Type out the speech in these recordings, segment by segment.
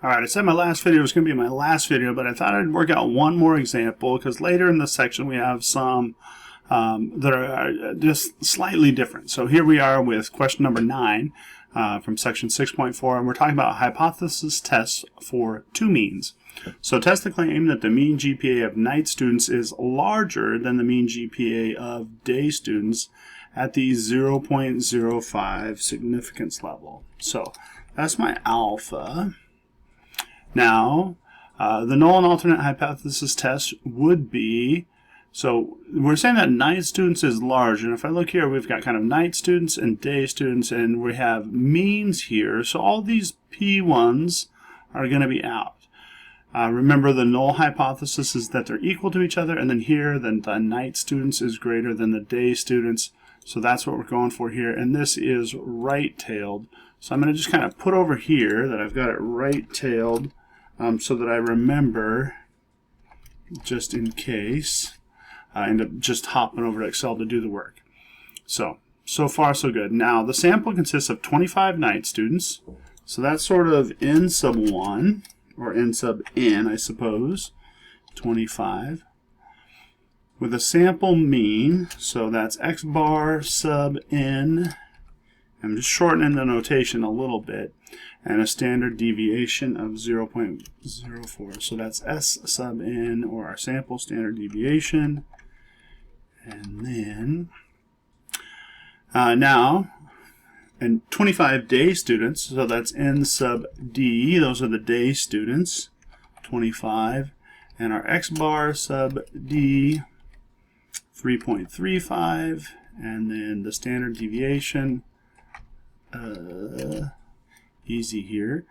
Alright, I said my last video was going to be my last video, but I thought I'd work out one more example because later in this section we have some that are just slightly different. So here we are with question number 9 from section 6.4, and we're talking about hypothesis tests for two means. So test the claim that the mean GPA of night students is larger than the mean GPA of day students at the 0.05 significance level. So that's my alpha. Now, the null and alternate hypothesis test would be, so we're saying that night students is large, and if I look here, we've got kind of night students and day students, and we have means here, so all these P1s are going to be out. Remember, the null hypothesis is that they're equal to each other, and then here, then the night students is greater than the day students, so that's what we're going for here, and this is right-tailed. So I'm going to just kind of put over here that I've got it right-tailed, so that I remember, just in case, I end up just hopping over to Excel to do the work. So far so good. Now, the sample consists of 25 night students, so that's sort of n sub 1, or n sub n, I suppose, 25, with a sample mean, so that's x bar sub n, I'm just shortening the notation a little bit, and a standard deviation of 0.04. So that's S sub n, or our sample standard deviation. And then, now, and 25 day students, so that's n sub d, those are the day students, 25. And our x bar sub d, 3.35, and then the standard deviation, easy here,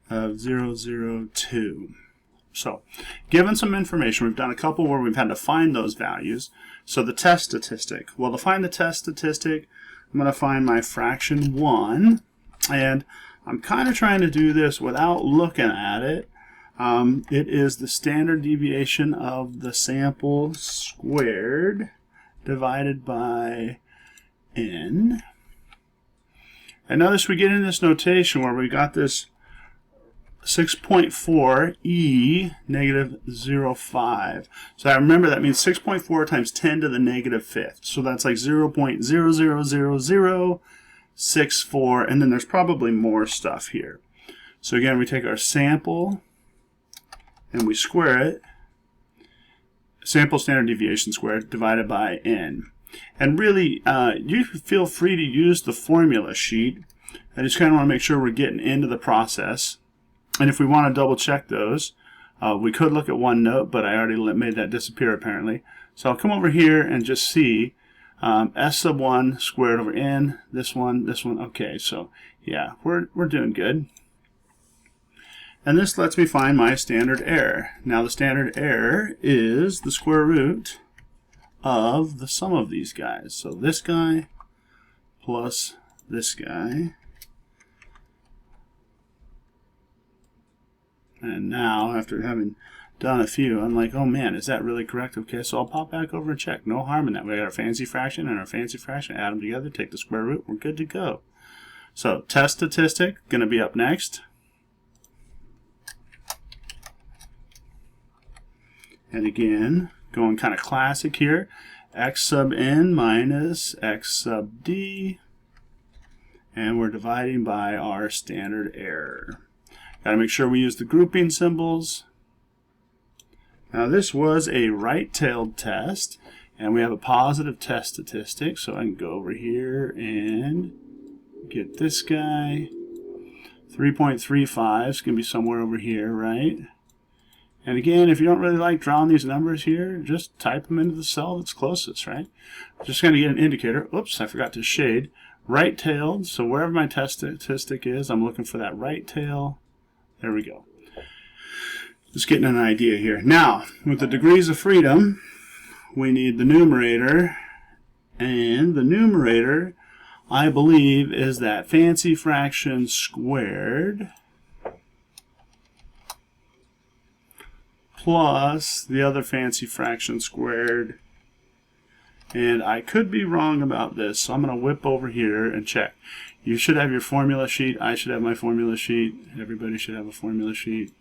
of 0.02. So, given some information, we've done a couple where we've had to find those values. So the test statistic. Well, to find the test statistic, I'm going to find my fraction 1, and I'm kind of trying to do this without looking at it. It is the standard deviation of the sample squared divided by n. And notice we get in this notation where we got this 6.4 e negative 0.05. So I remember that means 6.4 times 10 to the negative fifth. So that's like 0.000064, and then there's probably more stuff here. So again, we take our sample and we square it. Sample standard deviation squared divided by n. And really, you feel free to use the formula sheet. I just kind of want to make sure we're getting into the process. And if we want to double check those, we could look at OneNote, but I already made that disappear apparently. So I'll come over here and just see S sub 1 squared over n, this one. Okay, so yeah, we're doing good. And this lets me find my standard error. Now the standard error is the square root of the sum of these guys. So this guy plus this guy. And now, after having done a few, I'm like, oh man, is that really correct? Okay, so I'll pop back over and check. No harm in that. We got our fancy fraction and our fancy fraction. Add them together, take the square root. We're good to go. So test statistic, going to be up next. And again, going kind of classic here. X sub n minus x sub d. And we're dividing by our standard error. Got to make sure we use the grouping symbols. Now this was a right-tailed test, and we have a positive test statistic, so I can go over here and get this guy. 3.35 is going to be somewhere over here, right? And again, if you don't really like drawing these numbers here, just type them into the cell that's closest, right? Just going to get an indicator. Oops, I forgot to shade. Right-tailed, so wherever my test statistic is, I'm looking for that right tail. There we go. Just getting an idea here. Now, with the degrees of freedom, we need the numerator, and the numerator, I believe, is that fancy fraction squared plus the other fancy fraction squared, And I could be wrong about this, so I'm going to whip over here and check. You should have your formula sheet. I should have my formula sheet. Everybody should have a formula sheet.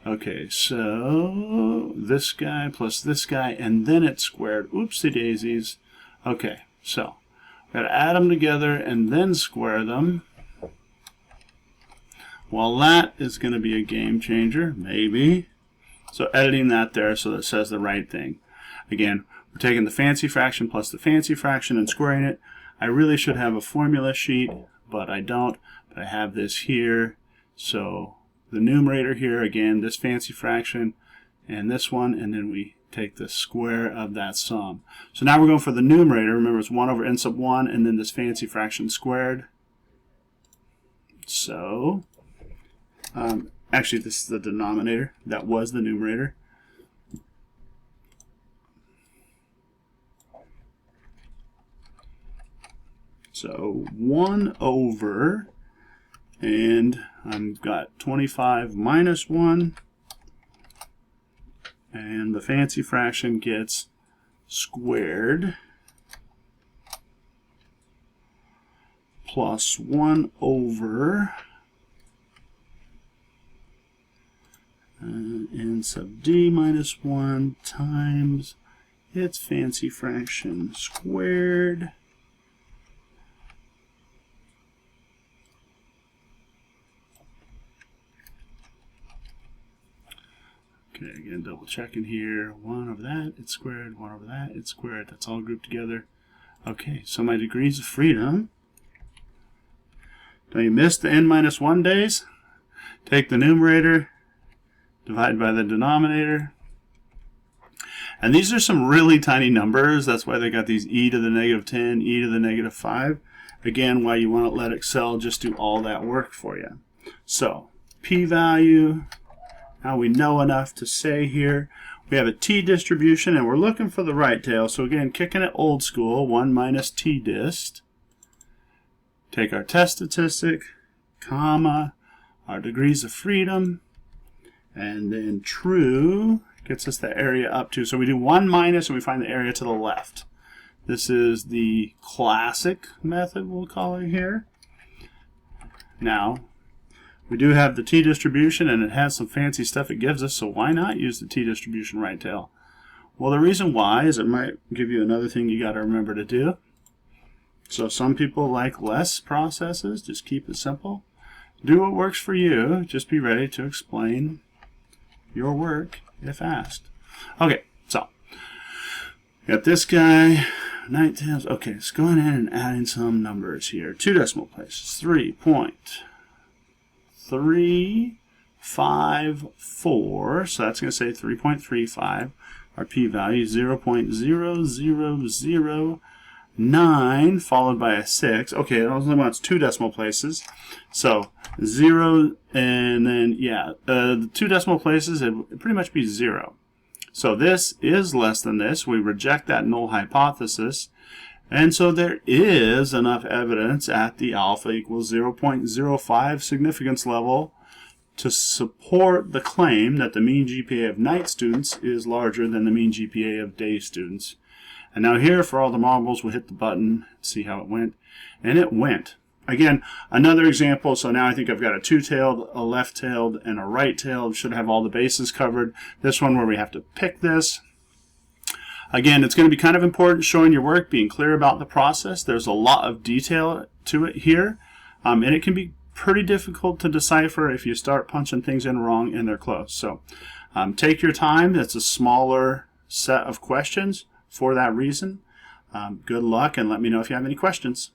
Okay, so this guy plus this guy, and then it's squared. Oopsie daisies. Okay, so got to add them together and then square them. Well, that is going to be a game changer, maybe. So editing that there so that it says the right thing. Again, we're taking the fancy fraction plus the fancy fraction and squaring it. I really should have a formula sheet, but I don't. But I have this here. So the numerator here, again, this fancy fraction and this one, and then we take the square of that sum. So now we're going for the numerator. Remember, it's 1 over n sub 1 and then this fancy fraction squared. So, actually, this is the denominator. That was the numerator. So 1 over, and I've got 25 minus 1, and the fancy fraction gets squared, plus 1 over n sub d minus 1 times its fancy fraction squared. Okay, again, double checking here. 1 over that, it's squared. 1 over that, it's squared. That's all grouped together. Okay, so my degrees of freedom. Don't you miss the n minus 1 days? Take the numerator, divide by the denominator. And these are some really tiny numbers. That's why they got these e to the negative 10, e to the negative 5. Again, why you want to let Excel just do all that work for you. So, p-value. Now we know enough to say here, we have a t-distribution and we're looking for the right tail. So again, kicking it old school, 1 minus t-dist. Take our test statistic, comma, our degrees of freedom, and then true gets us the area up to. So we do 1 minus and we find the area to the left. This is the classic method, we'll call it here. Now, we do have the t-distribution, and it has some fancy stuff it gives us, so why not use the t-distribution right tail? Well, the reason why is it might give you another thing you got to remember to do. So some people like less processes, just keep it simple. Do what works for you, just be ready to explain your work if asked. Okay, so got this guy, 9 times. Okay, let's go ahead and add in some numbers here. 2 decimal places, 3.354, so that's going to say 3.35. Our p-value is 0.0009, followed by a 6. Okay, it only wants 2 decimal places. So 0, and then, yeah, the 2 decimal places, it would pretty much be 0. So this is less than this. We reject that null hypothesis. And so there is enough evidence at the alpha equals 0.05 significance level to support the claim that the mean GPA of night students is larger than the mean GPA of day students. And now here, for all the marbles, we'll hit the button, see how it went. And it went. Again, another example. So now I think I've got a two-tailed, a left-tailed, and a right-tailed. Should have all the bases covered. This one where we have to pick this. Again, it's going to be kind of important showing your work, being clear about the process. There's a lot of detail to it here, and it can be pretty difficult to decipher if you start punching things in wrong and they're close. So take your time. It's a smaller set of questions for that reason. Good luck, and let me know if you have any questions.